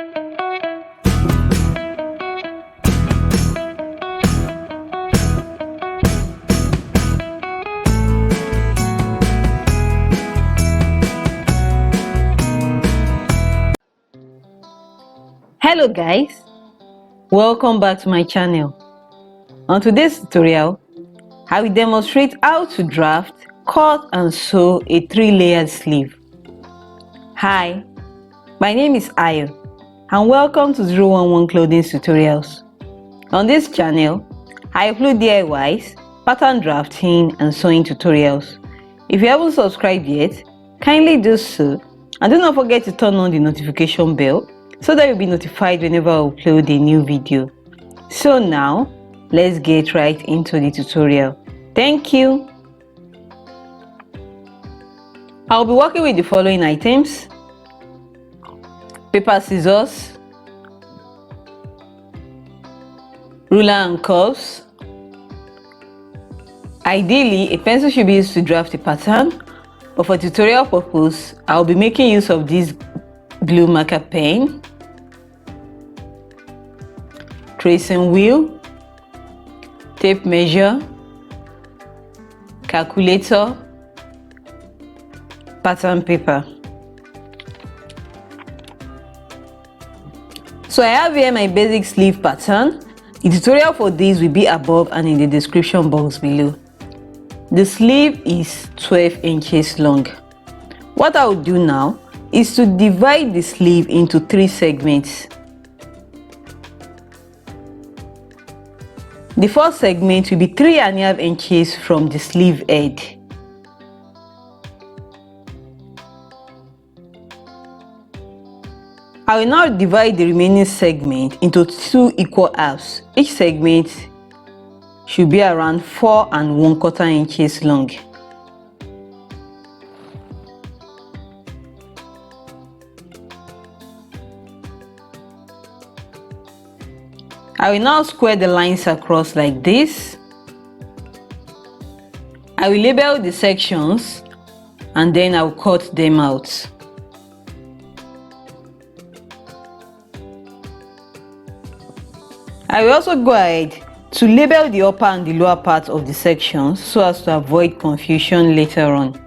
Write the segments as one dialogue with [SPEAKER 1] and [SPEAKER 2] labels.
[SPEAKER 1] Hello guys, welcome back to my channel. On today's tutorial, I will demonstrate how to draft, cut and sew a 3-layered sleeve. Hi, my name is Ayo and welcome to 011 Clothing Tutorials. On this channel, I upload DIYs, pattern drafting and sewing tutorials. If you haven't subscribed yet, kindly do so and do not forget to turn on the notification bell so that you'll be notified whenever I upload a new video. So now, let's get right into the tutorial. Thank you. I'll be working with the following items: paper, scissors, ruler and curves. Ideally, a pencil should be used to draft a pattern, but for tutorial purpose, I'll be making use of this glue marker pen, tracing wheel, tape measure, calculator, pattern paper. So I have here my basic sleeve pattern. The tutorial for this will be above and in the description box below. The sleeve is 12 inches long. What I will do now is to divide the sleeve into 3 segments. The first segment will be 3.5 inches from the sleeve head. I will now divide the remaining segment into 2 equal halves. Each segment should be around 4¼ inches long. I will now square the lines across like this. I will label the sections and then I will cut them out. I will also go ahead to label the upper and the lower part of the sections so as to avoid confusion later on.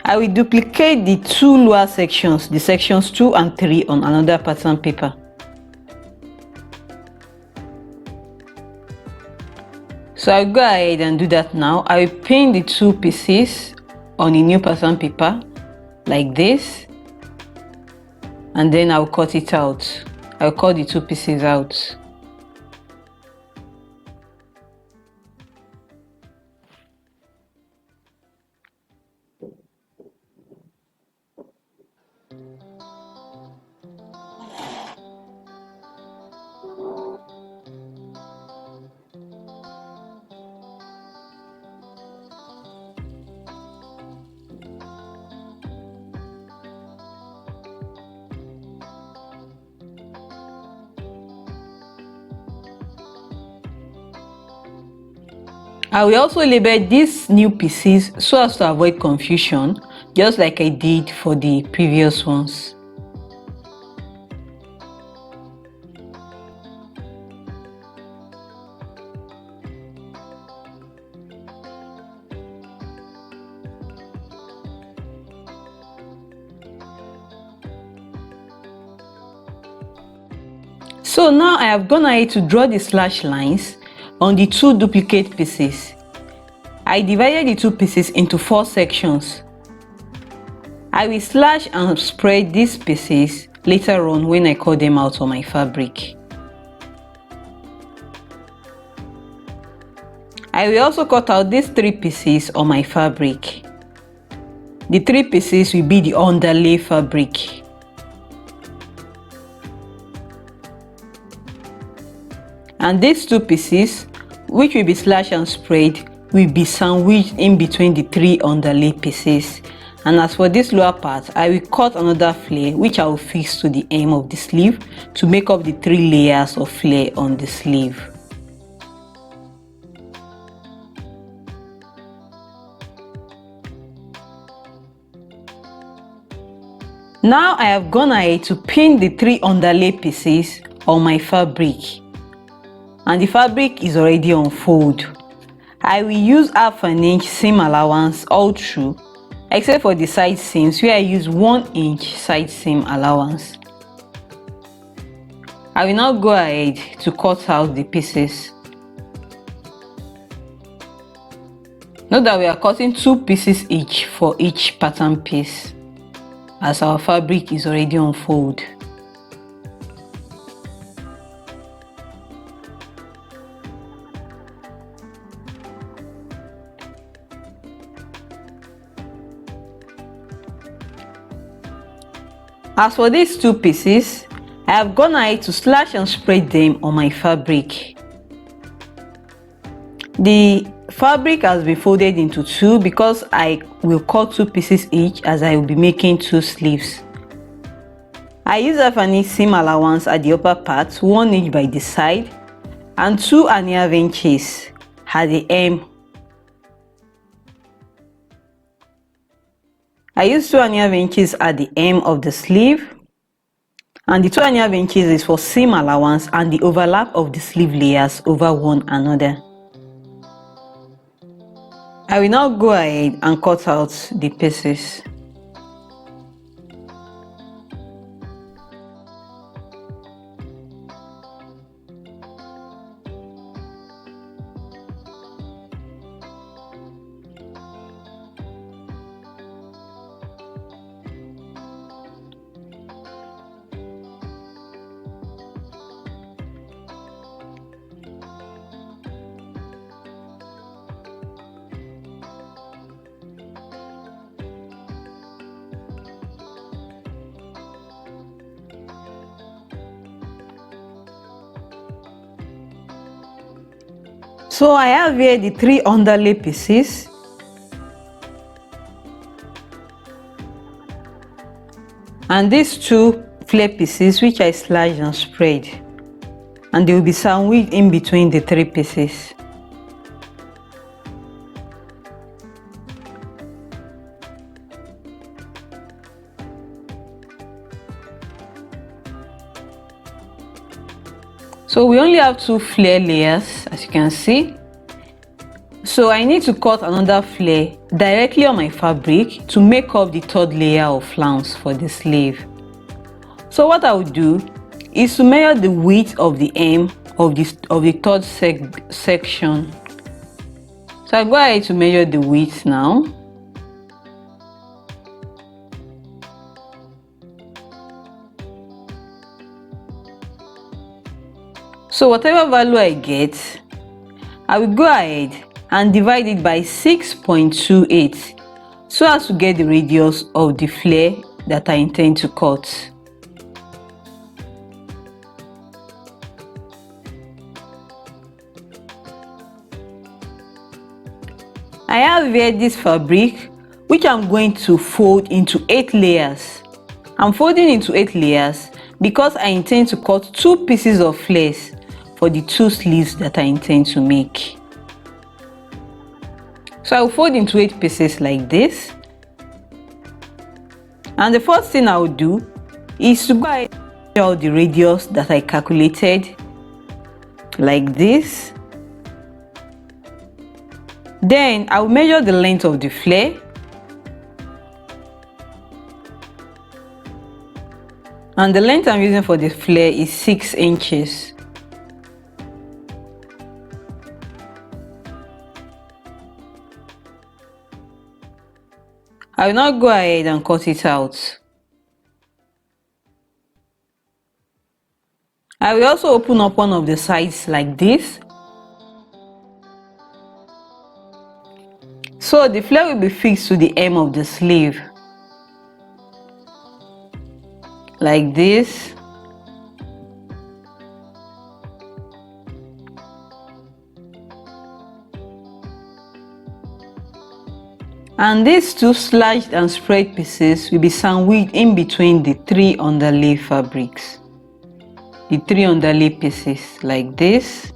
[SPEAKER 1] I will duplicate the 2 lower sections, the sections 2 and 3, on another pattern paper. So I'll go ahead and do that now. I will pin the 2 pieces on a new pattern paper like this, and then I'll cut it out. I'll cut the 2 pieces out. I will also label these new pieces so as to avoid confusion, just like I did for the previous ones. So now I have gone ahead to draw the slash lines on the 2 duplicate pieces. I divided the 2 pieces into 4 sections. I will slash and spread these pieces later on when I cut them out on my fabric. I will also cut out these 3 pieces on my fabric. The 3 pieces will be the underlay fabric. And these 2 pieces, which will be slashed and spread, will be sandwiched in between the 3 underlay pieces. And as for this lower part, I will cut another flare which I will fix to the hem of the sleeve to make up the 3 layers of flare on the sleeve. Now I have gone ahead to pin the 3 underlay pieces on my fabric, and the fabric is already on fold. I will use 1/2 inch seam allowance all through, except for the side seams where I use 1 inch side seam allowance. I will now go ahead to cut out the pieces. Note that we are cutting 2 pieces each for each pattern piece, as our fabric is already on fold. As for these 2 pieces, I have gone ahead to slash and spread them on my fabric. The fabric has been folded into 2 because I will cut 2 pieces each, as I will be making 2 sleeves. I use 1/2 inch seam allowance at the upper part, 1 inch by the side, and 2.5 inches at the hem. I use 2.5 inches at the hem of the sleeve, and the 2.5 inches is for seam allowance and the overlap of the sleeve layers over one another. I will now go ahead and cut out the pieces. So I have here the 3 underlay pieces, and these 2 flare pieces which I slashed and spread, and they will be sandwiched in between the 3 pieces. So we only have 2 flare layers, as you can see. So I need to cut another flare directly on my fabric to make up the 3rd layer of flounce for the sleeve. So what I will do is to measure the width of the hem of the 3rd section. So I go ahead to measure the width now. So whatever value I get, I will go ahead and divide it by 6.28 so as to get the radius of the flare that I intend to cut. I have here this fabric which I'm going to fold into 8 layers. I'm folding into 8 layers because I intend to cut 2 pieces of flares for the 2 sleeves that I intend to make. So I will fold into 8 pieces like this. And the first thing I will do is to go ahead and measure out the radius that I calculated like this. Then I will measure the length of the flare. And the length I'm using for the flare is 6 inches. I will now go ahead and cut it out. I will also open up one of the sides like this. So the flare will be fixed to the hem of the sleeve. Like this. And these 2 slashed and spread pieces will be sandwiched in between the 3 underlay fabrics. The 3 underlay pieces like this.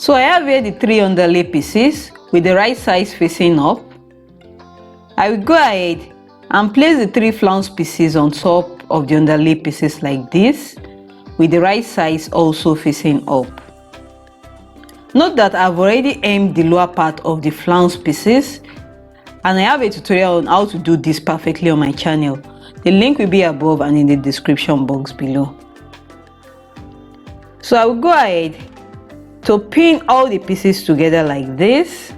[SPEAKER 1] So I have here the 3 underlay pieces with the right sides facing up. I will go ahead and place the 3 flounce pieces on top of the underlay pieces like this, with the right sides also facing up. Note that I've already hemmed the lower part of the flounce pieces, and I have a tutorial on how to do this perfectly on my channel. The link will be above and in the description box below. So I will go ahead to pin all the pieces together like this.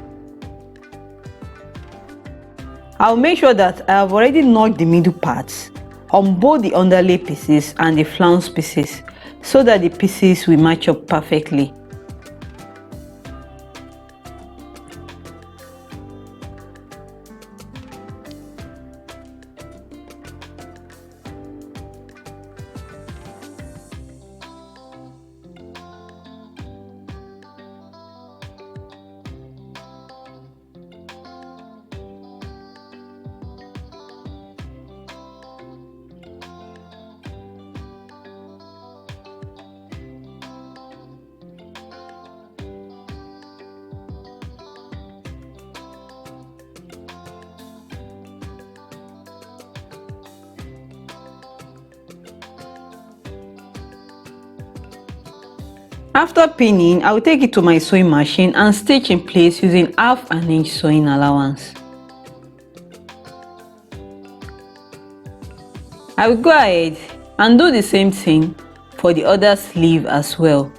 [SPEAKER 1] I'll make sure that I have already knocked the middle parts on both the underlay pieces and the flounce pieces, so that the pieces will match up perfectly. After pinning, I will take it to my sewing machine and stitch in place using 1/2 inch sewing allowance. I will go ahead and do the same thing for the other sleeve as well.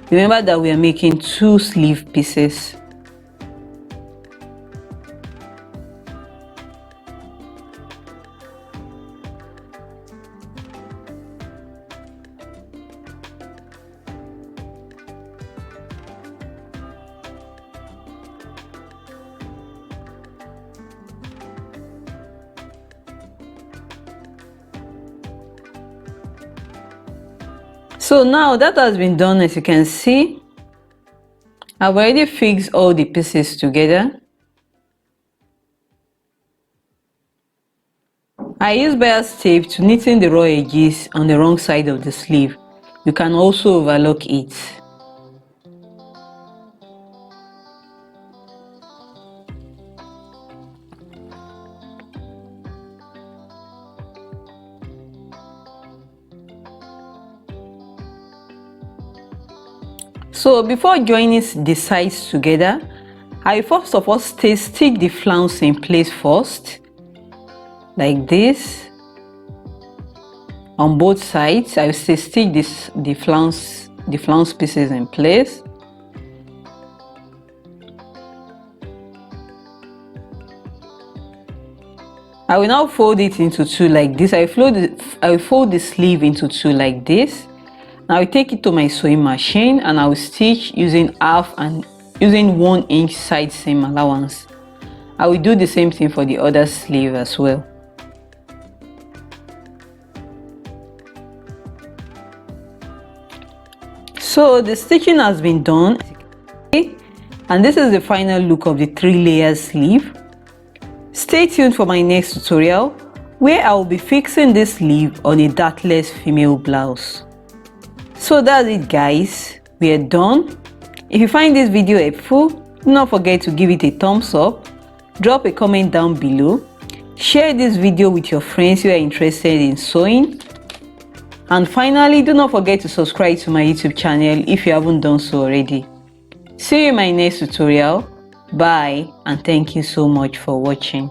[SPEAKER 1] Remember that we are making 2 sleeve pieces. So now that has been done, as you can see, I've already fixed all the pieces together. I use bias tape to neaten the raw edges on the wrong side of the sleeve. You can also overlock it. So before joining the sides together, I first of all stick the flounce in place first, like this. On both sides, I will stick the flounce pieces in place. I will now fold it into 2 like this. I will fold the sleeve into 2 like this. Now I will take it to my sewing machine and I will stitch using 1 inch side seam allowance. I will do the same thing for the other sleeve as well. So the stitching has been done, and this is the final look of the 3 layer sleeve. Stay tuned for my next tutorial where I will be fixing this sleeve on a dartless female blouse. So that's it guys, we are done. If you find this video helpful, do not forget to give it a thumbs up, drop a comment down below, share this video with your friends who are interested in sewing, and finally do not forget to subscribe to my YouTube channel if you haven't done so already. See you in my next tutorial. Bye and thank you so much for watching.